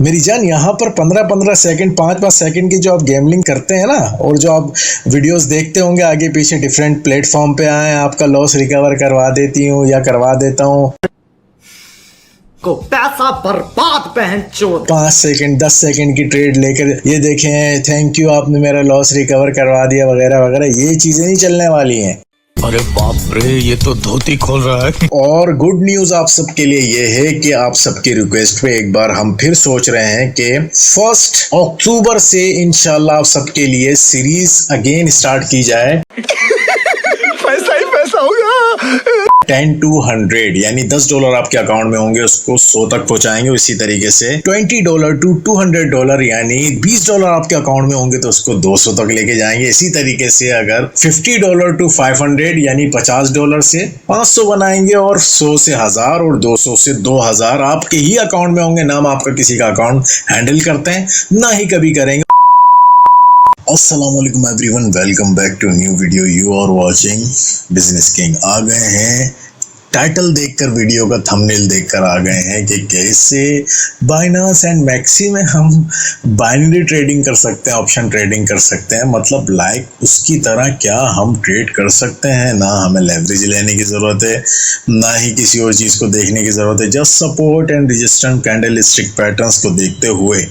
मेरी जान, यहाँ पर 15-15 सेकंड 5-5 सेकंड की जो आप गैम्बलिंग करते हैं ना, और जो आप वीडियोस देखते होंगे आगे पीछे डिफरेंट प्लेटफॉर्म पे आए, आपका लॉस रिकवर करवा देती हूँ या करवा देता हूँ, को पैसा बर्बाद बहनचोद। 5 सेकंड 10 सेकंड की ट्रेड लेकर ये देखें थैंक यू आपने मेरा लॉस रिकवर करवा दिया वगैरह वगैरह, ये चीजें नहीं चलने वाली हैं। अरे बाप रे, ये तो धोती खोल रहा है। और गुड न्यूज आप सबके लिए ये है कि आप सबकी रिक्वेस्ट पे एक बार हम फिर सोच रहे हैं कि 1 अक्टूबर से इंशाल्लाह आप सबके लिए सीरीज अगेन स्टार्ट की जाए। पैसा ही पैसा होगा। 10 to 100 यानी $10 आपके अकाउंट में होंगे उसको 100 तक पहुंचाएंगे। इसी तरीके से $20 to $200 यानी $20 आपके अकाउंट में होंगे तो उसको 200 तक लेके जाएंगे। इसी तरीके से अगर $50 to 500 यानी $50 से 500 बनाएंगे, और 100 से 1000 और 200 से 2000 आपके ही अकाउंट में होंगे। ना हम आपका किसी का अकाउंट हैंडल करते हैं, ना ही कभी करेंगे। अस्सलाम वालेकुम everyone, welcome back to new video. You are watching Business King. आ गए हैं टाइटल देखकर, वीडियो का थंबनेल देखकर आ गए हैं कि कैसे बाइनांस एंड मैक्सी में हम बाइनरी ट्रेडिंग कर सकते हैं, ऑप्शन ट्रेडिंग कर सकते हैं। मतलब लाइक उसकी तरह क्या हम ट्रेड कर सकते हैं। ना हमें लेवरेज लेने की ज़रूरत है, ना ही किसी और चीज़ को देखने की ज़रूरत है। Just support and resistance candlestick patterns को देखते हुए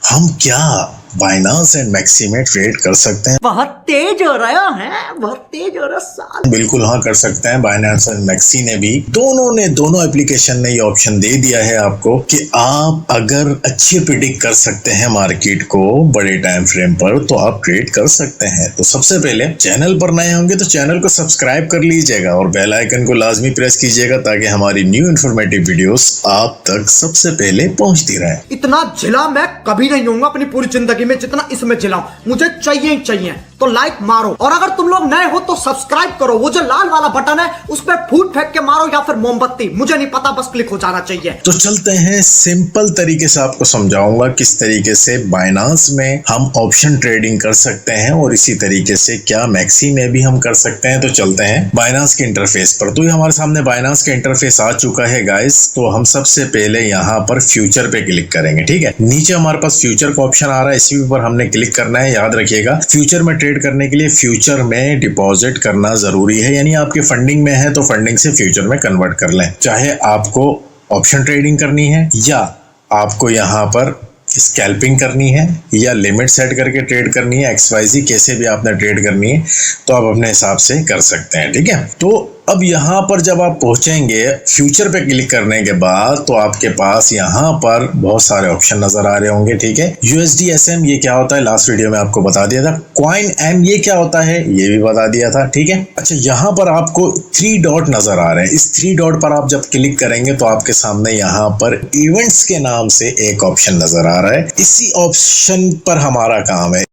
हम क्या बाइनांस एंड मैक्सी में ट्रेड कर सकते हैं। बहुत तेज हो रहा है, बहुत तेज हो रहा साल। बिल्कुल हाँ, कर सकते हैं। बाइनांस एंड मैक्सी ने भी दोनों एप्लीकेशन ने ये ऑप्शन दे दिया है आपको कि आप अगर अच्छी प्रिडिक्ट कर सकते हैं मार्केट को बड़े टाइम फ्रेम पर, तो आप ट्रेड कर सकते हैं। तो सबसे पहले चैनल पर नए होंगे तो चैनल को सब्सक्राइब कर लीजिएगा और बेल आइकन को लाजमी प्रेस कीजिएगा ताकि हमारी न्यू इन्फॉर्मेटिव वीडियोस आप तक सबसे पहले पहुंचती रहे। इतना जिला मैं कभी नहीं होऊंगा अपनी पूरी जिंदगी में जितना इसमें जिलाऊं। मुझे चाहिए ही चाहिए। तो लाइक मारो, और अगर तुम लोग नए हो तो सब्सक्राइब करो। वो जो लाल वाला बटन है उस पर फूट फेंक के मारो या फिर मोमबत्ती, मुझे नहीं पता, बस क्लिक हो जाना चाहिए। तो चलते हैं, सिंपल तरीके से आपको समझाऊंगा किस तरीके से बाइनांस में हम ऑप्शन ट्रेडिंग कर सकते हैं और इसी तरीके से क्या मैक्सी में भी हम कर सकते हैं। तो चलते हैं बाइनांस के इंटरफेस पर। तो ये हमारे सामने बाइनांस का इंटरफेस आ चुका है गाइस। तो हम सबसे पहले यहाँ पर फ्यूचर पे क्लिक करेंगे। ठीक है, नीचे हमारे पास फ्यूचर का ऑप्शन आ रहा है, इसी पर हमने क्लिक करना है। याद रखिएगा, फ्यूचर में ट्रेड करने के लिए फ्यूचर में डिपॉजिट करना जरूरी है, यानी आपके फंडिंग में है तो फंडिंग से फ्यूचर में कन्वर्ट कर लें। चाहे आपको ऑप्शन ट्रेडिंग करनी है या आपको यहाँ पर स्कैल्पिंग करनी है या लिमिट सेट करके ट्रेड करनी है, XYZ कैसे भी आपने ट्रेड करनी है तो आप अपने हिसाब से कर सकते हैं। ठीक है, तो अब यहाँ पर जब आप पहुंचेंगे फ्यूचर पे क्लिक करने के बाद, तो आपके पास यहाँ पर बहुत सारे ऑप्शन नजर आ रहे होंगे। ठीक है, USDSM ये क्या होता है लास्ट वीडियो में आपको बता दिया था। कॉइन M ये क्या होता है ये भी बता दिया था। ठीक है, अच्छा यहाँ पर आपको 3 डॉट नजर आ रहे हैं। इस 3 डॉट पर आप जब क्लिक करेंगे तो आपके सामने यहाँ पर इवेंट्स के नाम से एक ऑप्शन नजर आ रहा है। इसी ऑप्शन पर हमारा काम है।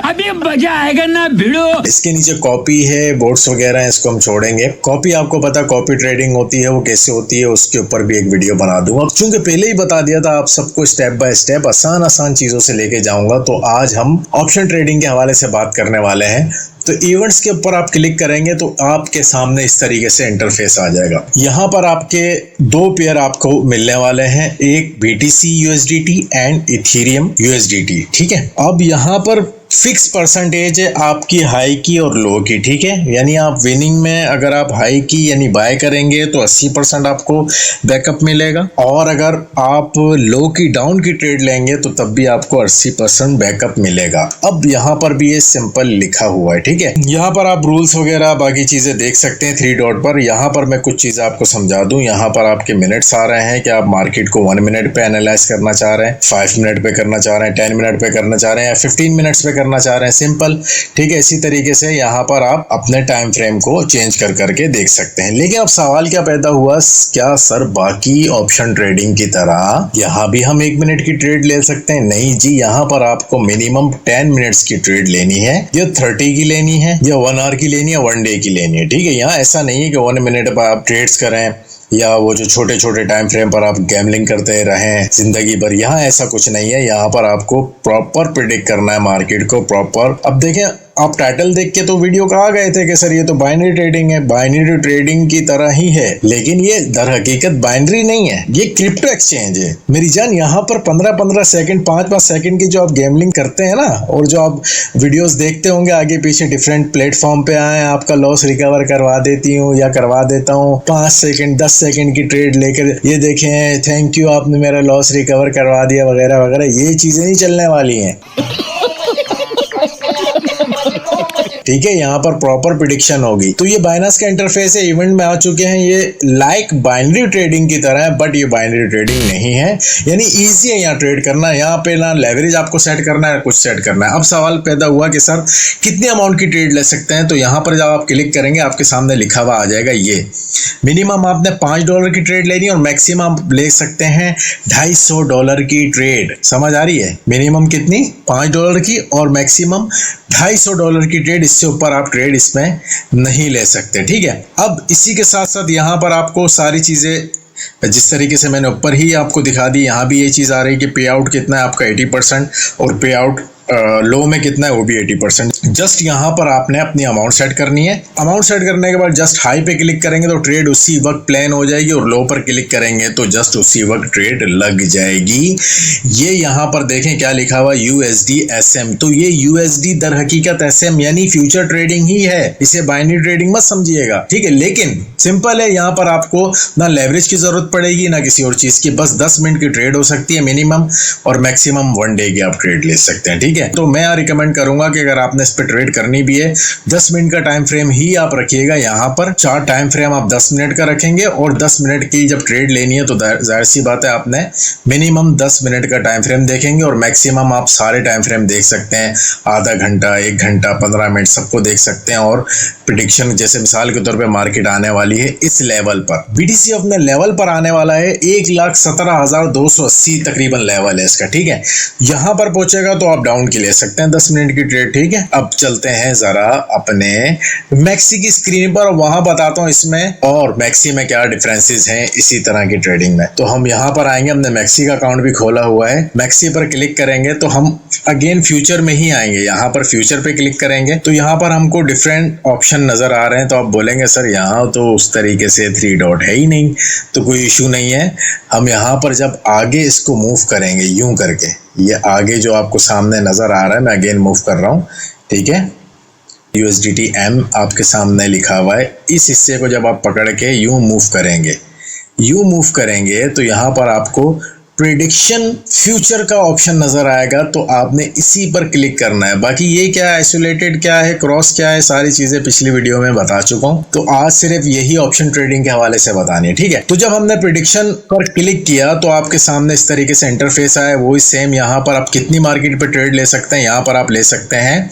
अभी मजा आएगा ना भिड़ो। इसके नीचे कॉपी है, बोर्ड्स वगैरह है, इसको हम छोड़ेंगे। कॉपी आपको पता कॉपी ट्रेडिंग होती है, वो कैसे होती है उसके ऊपर भी एक वीडियो बना दूंगा। चूंकि पहले ही बता दिया था आप सबको, स्टेप बाय स्टेप आसान चीजों से लेके जाऊंगा। तो आज हम ऑप्शन ट्रेडिंग के हवाले से बात करने वाले हैं। तो इवेंट्स के ऊपर आप क्लिक करेंगे तो आपके सामने इस तरीके से इंटरफेस आ जाएगा। यहाँ पर आपके 2 पेयर आपको मिलने वाले हैं, एक BTC USDT and Ethereum USDT। ठीक है, अब यहाँ पर फिक्स परसेंटेज है आपकी हाई की और लो की। ठीक है, यानी आप विनिंग में अगर आप हाई की यानी बाय करेंगे तो 80% आपको बैकअप मिलेगा, और अगर आप लो की डाउन की ट्रेड लेंगे तो तब भी आपको 80% बैकअप मिलेगा। अब यहाँ पर भी ये सिंपल लिखा हुआ है। ठीक है, यहाँ पर आप रूल्स वगैरह बाकी चीजें देख सकते हैं 3 डॉट पर। यहाँ पर मैं कुछ चीजें आपको समझा दूं। यहाँ पर आपके मिनट्स आ रहे हैं कि आप मार्केट को 1 मिनट पे एनालाइज करना चाह रहे हैं, 5 मिनट पे करना चाह रहे हैं, 10 मिनट पे करना चाह रहे हैं या 15 मिनट्स पे करना चाह रहे हैं, सिंपल। ठीक है, इसी तरीके से यहाँ पर आप अपने टाइम फ्रेम को चेंज कर करके देख सकते हैं। लेकिन अब सवाल क्या पैदा हुआ, क्या सर बाकी ऑप्शन ट्रेडिंग की तरह यहाँ भी हम 1 मिनट की ट्रेड ले सकते हैं? नहीं जी, यहाँ पर आपको मिनिमम 10 मिनट्स की ट्रेड लेनी है, या 30 की लेनी है, या 1 आवर की लेनी है, 1 डे की लेनी है। ठीक है, यहाँ ऐसा नहीं है कि 1 मिनट पर आप ट्रेड्स करें या वो जो छोटे छोटे टाइम फ्रेम पर आप गैम्बलिंग करते रहें जिंदगी भर। यहाँ ऐसा कुछ नहीं है, यहाँ पर आपको प्रॉपर प्रिडिक्ट करना है मार्केट को, प्रॉपर। अब देखें आप टाइटल देख के तो वीडियो को आ गए थे कि सर ये तो बाइनरी ट्रेडिंग है। बाइनरी ट्रेडिंग की तरह ही है, लेकिन ये दर हकीकत बाइनरी नहीं है, ये क्रिप्टो एक्सचेंज है मेरी जान। यहाँ पर 15-15 सेकंड 5-5 सेकंड की जो आप गैम्बलिंग करते हैं ना, और जो आप वीडियोस देखते होंगे आगे पीछे डिफरेंट प्लेटफॉर्म पे आए, आपका लॉस रिकवर करवा देती हूँ या करवा देता हूँ 5 सेकंड 10 सेकंड की ट्रेड लेकर, ये देखें थैंक यू आपने मेरा लॉस रिकवर करवा दिया वगैरह वगैरह, ये चीजें नहीं चलने वाली हैं। ठीक है, यहाँ पर प्रॉपर प्रेडिक्शन होगी। तो ये बाइनेंस का इंटरफेस है, इवेंट में आ चुके हैं, ये लाइक बाइनरी ट्रेडिंग की तरह है, बट ये बाइनरी ट्रेडिंग नहीं है, यानी इजी है यहाँ ट्रेड करना। यहाँ पे ना लेवरेज आपको सेट करना है, कुछ सेट करना है। अब सवाल पैदा हुआ कि सर कितनी अमाउंट की ट्रेड ले सकते हैं, तो यहाँ पर जब आप क्लिक करेंगे आपके सामने लिखा हुआ आ जाएगा ये मिनिमम आपने $5 की ट्रेड लेनी और मैक्सिमम ले सकते हैं $250 की ट्रेड। समझ आ रही है? मिनिमम कितनी? $5 की और मैक्सिमम $250 की ट्रेड, इससे ऊपर आप ट्रेड इसमें नहीं ले सकते। ठीक है, अब इसी के साथ साथ यहाँ पर आपको सारी चीजें जिस तरीके से मैंने ऊपर ही आपको दिखा दी, यहाँ भी ये चीज आ रही है कि पे आउट कितना है आपका 80% और पे आउट लो में कितना है वो भी 80%। जस्ट यहाँ पर आपने अपनी अमाउंट सेट करनी है। अमाउंट सेट करने के बाद जस्ट हाई पे क्लिक करेंगे तो ट्रेड उसी वक्त प्लान हो जाएगी, और लो पर क्लिक करेंगे तो जस्ट उसी वक्त ट्रेड लग जाएगी। ये यहाँ पर देखें क्या लिखा हुआ USD SM, तो ये USD दर हकीकत SM यानी फ्यूचर ट्रेडिंग ही है, इसे बाइनरी ट्रेडिंग मत समझिएगा। ठीक है, लेकिन सिंपल है, यहाँ पर आपको ना लेवरेज की जरूरत पड़ेगी ना किसी और चीज की, बस 10 मिनट की ट्रेड हो सकती है मिनिमम, और मैक्सिमम 1 डे की आप ट्रेड ले सकते हैं। ठीक है, तो मैं यहाँ रिकमेंड करूंगा कि अगर आपने इस पे ट्रेड करनी भी है 10 मिनट का टाइम फ्रेम ही आप रखिएगा। यहाँ पर 4 टाइम फ्रेम आप 10 मिनट का रखेंगे, और 10 मिनट की जब ट्रेड लेनी है तो जाहिर सी बात है आपने मिनिमम 10 मिनट का टाइम फ्रेम देखेंगे, और मैक्सिमम आप सारे टाइम फ्रेम देख सकते हैं, आधा घंटा 1 घंटा 15 मिनट सबको देख सकते हैं। और प्रेडिक्शन जैसे मिसाल के तौर पे मार्केट आने वाली है इस लेवल पर, BTC अपने लेवल पर आने वाला है 1,17,280 तकरीबन लेवल है इसका। ठीक है, यहाँ पर पहुंचेगा तो आप डाउन की ले सकते हैं 10 मिनट की ट्रेड। ठीक है, अब चलते हैं जरा अपने मैक्सी की स्क्रीन पर, वहां बताता हूं इसमें और मैक्सी में क्या डिफरेंसेस हैं इसी तरह की ट्रेडिंग में। तो हम यहाँ पर आएंगे, हमने मैक्सी का अकाउंट भी खोला हुआ है, मैक्सी पर क्लिक करेंगे तो हम अगेन फ्यूचर में ही आएंगे। यहाँ पर फ्यूचर पे क्लिक करेंगे तो यहाँ पर हमको डिफरेंट ऑप्शन नजर आ रहे हैं। तो आप बोलेंगे सर यहाँ तो उस तरीके से 3 डॉट है ही नहीं, तो कोई इशू नहीं है। हम यहाँ पर जब आगे इसको मूव करेंगे यूं करके, ये आगे जो आपको सामने नजर आ रहा है, मैं अगेन मूव कर रहा हूँ। ठीक है, USDT M आपके सामने लिखा हुआ है, इस हिस्से को जब आप पकड़ के यूं मूव करेंगे तो यहाँ पर आपको प्रेडिक्शन फ्यूचर का ऑप्शन नजर आएगा, तो आपने इसी पर क्लिक करना है। बाकी ये क्या है, आइसोलेटेड क्या है, क्रॉस क्या है, सारी चीजें पिछली वीडियो में बता चुका हूं, तो आज सिर्फ यही ऑप्शन ट्रेडिंग के हवाले से बतानी है। ठीक है, तो जब हमने प्रेडिक्शन पर क्लिक किया तो आपके सामने इस तरीके से इंटरफेस आया, वही सेम यहाँ पर आप कितनी मार्केट पर ट्रेड ले सकते हैं, यहाँ पर आप ले सकते हैं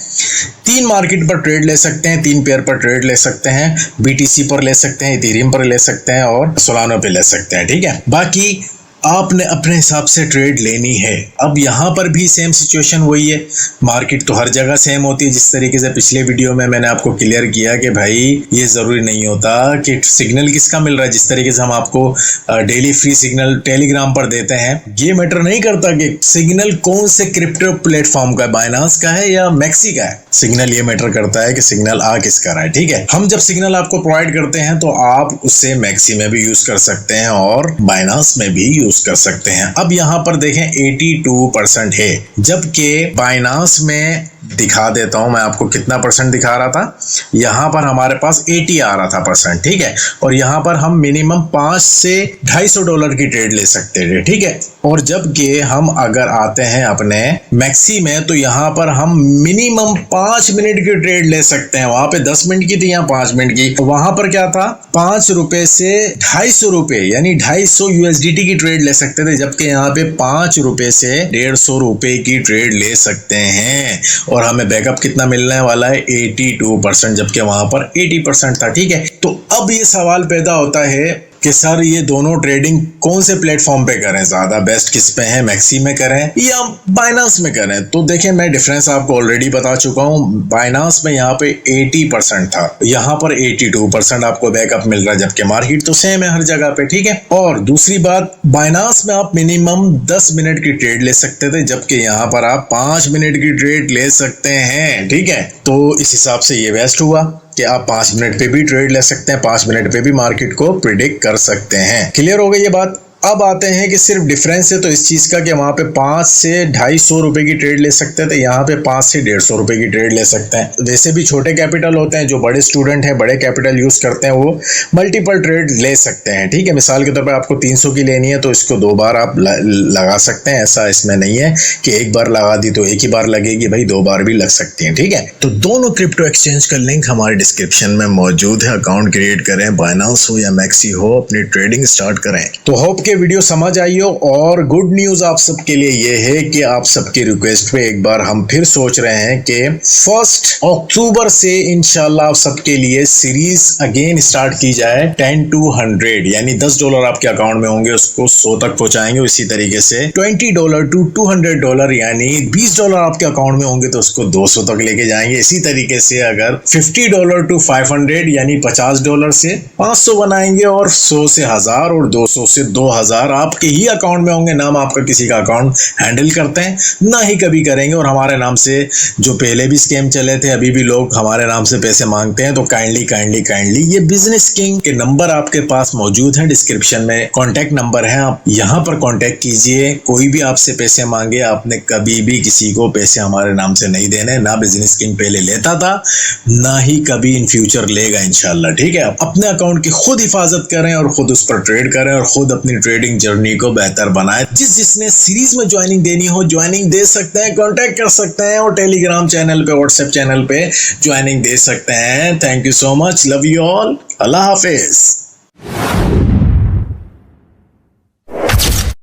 3 मार्केट पर ट्रेड ले सकते हैं, 3 पेयर पर ट्रेड ले सकते हैं, BTC पर ले सकते हैं, इथेरियम पर ले सकते हैं और सोलानो पे ले सकते हैं। ठीक है, बाकी आपने अपने हिसाब से ट्रेड लेनी है। अब यहाँ पर भी सेम सिचुएशन वही है, मार्केट तो हर जगह सेम होती है। जिस तरीके से पिछले वीडियो में मैंने आपको क्लियर किया कि भाई ये जरूरी नहीं होता कि सिग्नल किसका मिल रहा है, जिस तरीके से हम आपको डेली फ्री सिग्नल टेलीग्राम पर देते हैं, ये मैटर नहीं करता कि सिग्नल कौन से क्रिप्टो प्लेटफॉर्म का है, बाइनेंस का है या मैक्सी का है। सिग्नल ये मैटर करता है कि सिग्नल आ किसका रहा है। ठीक है, हम जब सिग्नल आपको प्रोवाइड करते हैं तो आप उससे मैक्सी में भी यूज कर सकते हैं और बाइनेंस में भी यूज कर सकते हैं। अब यहाँ पर देखें 82% है, जबकि बाइनेंस में दिखा देता हूं मैं आपको कितना परसेंट दिखा रहा था। यहाँ पर हमारे पास 80 आ रहा था परसेंट। ठीक है, और यहाँ पर हम मिनिमम 5 से $250 की ट्रेड ले सकते थे। ठीक है, और जबकि हम अगर आते हैं अपने मैक्सी में तो यहाँ पर हम मिनिमम 5 मिनट की ट्रेड ले सकते हैं। वहां पे 10 मिनट की थी, यहाँ 5 मिनट की। वहां पर क्या था, 5 रुपए से $250 यानी 250 USDT की ट्रेड ले सकते थे, जबकि यहाँ पे 5 रुपए से 150 रुपए की ट्रेड ले सकते हैं। और हमें बैकअप कितना मिलने वाला है, 82%, जबकि वहां पर 80% था। ठीक है, तो अब ये सवाल पैदा होता है कि सर ये दोनों ट्रेडिंग कौन से प्लेटफॉर्म पे करें, ज्यादा बेस्ट किस पे है, मैक्सी में करें या बाइनांस में करें। तो देखिए मैं डिफरेंस आपको ऑलरेडी बता चुका हूँ। बाइनांस में यहाँ पे 80% था, यहाँ पर 82% आपको बैकअप मिल रहा है, जबकि मार्केट तो सेम है हर जगह पे, ठीक है। और दूसरी बात, बाइनांस में आप मिनिमम 10 मिनट की ट्रेड ले सकते थे, जबकि यहाँ पर आप 5 मिनट की ट्रेड ले सकते हैं, ठीक है। तो इस हिसाब से ये बेस्ट हुआ कि आप 5 मिनट पे भी ट्रेड ले सकते हैं, 5 मिनट पे भी मार्केट को प्रिडिक्ट कर सकते हैं। क्लियर हो गई ये बात। अब आते हैं कि सिर्फ डिफरेंस है तो इस चीज का कि वहां पे 5 से 250 रुपए की ट्रेड ले सकते थे, यहाँ पे 5 से 150 रुपए की ट्रेड ले सकते हैं। वैसे भी छोटे कैपिटल होते हैं, जो बड़े स्टूडेंट हैं बड़े कैपिटल यूज करते हैं वो मल्टीपल ट्रेड ले सकते हैं, ठीक है। मिसाल के तौर पर आपको 300 की लेनी है तो इसको 2 बार आप लगा सकते हैं, ऐसा इसमें नहीं है कि एक बार लगा दी तो एक ही बार लगेगी, भाई 2 बार भी लग सकती है, ठीक है। तो दोनों क्रिप्टो एक्सचेंज का लिंक हमारे डिस्क्रिप्शन में मौजूद है। अकाउंट क्रिएट करें, बाइनांस हो या मैक्सी हो, अपनी ट्रेडिंग स्टार्ट करें। तो होप के वीडियो समझ आई हो। और गुड न्यूज आप सबके लिए ये है कि आप सबकी रिक्वेस्ट पे एक बार हम फिर सोच रहे हैं कि 1 अक्टूबर से इंशाल्लाह आप सबके लिए सीरीज अगेन स्टार्ट की जाए 10 to 100, यानी $10 आपके अकाउंट में होंगे उसको 100 तक पहुंचाएंगे। इसी तरीके से $20 to $200, यानी $20 आपके अकाउंट में होंगे तो उसको 200 तक लेके जाएंगे। इसी तरीके से अगर $50 to 500, यानी $50 से 500 बनाएंगे, और 100 से 1000 और 200 से 2000 आपके ही अकाउंट में होंगे। नाम आपका किसी का अकाउंट हैंडल करते हैं ना ही कभी करेंगे। और हमारे नाम से जो पहले भी स्कैम चले थे, अभी भी लोग हमारे नाम से पैसे मांगते हैं, तो काइंडली ये बिजनेस किंग के नंबर आपके पास मौजूद है, डिस्क्रिप्शन में कॉन्टेक्ट नंबर है, आप यहाँ पर कॉन्टेक्ट कीजिए। कोई भी आपसे पैसे मांगे, आपने कभी भी किसी को पैसे हमारे नाम से नहीं देने, ना बिजनेस किंग पहले लेता था ना ही कभी इन फ्यूचर लेगा इंशाल्लाह, ठीक है। अपने अकाउंट की खुद हिफाजत करें और खुद उस पर ट्रेड करें और खुद अपनी ट्रेडिंग जर्नी को बेहतर बनाए। जिसने सीरीज में ज्वाइनिंग देनी हो ज्वाइनिंग दे सकते हैं, कांटेक्ट कर सकते हैं, और टेलीग्राम चैनल पे, व्हाट्सएप चैनल पे ज्वाइनिंग दे सकते हैं। Thank you so much, love you all, Allah Hafiz.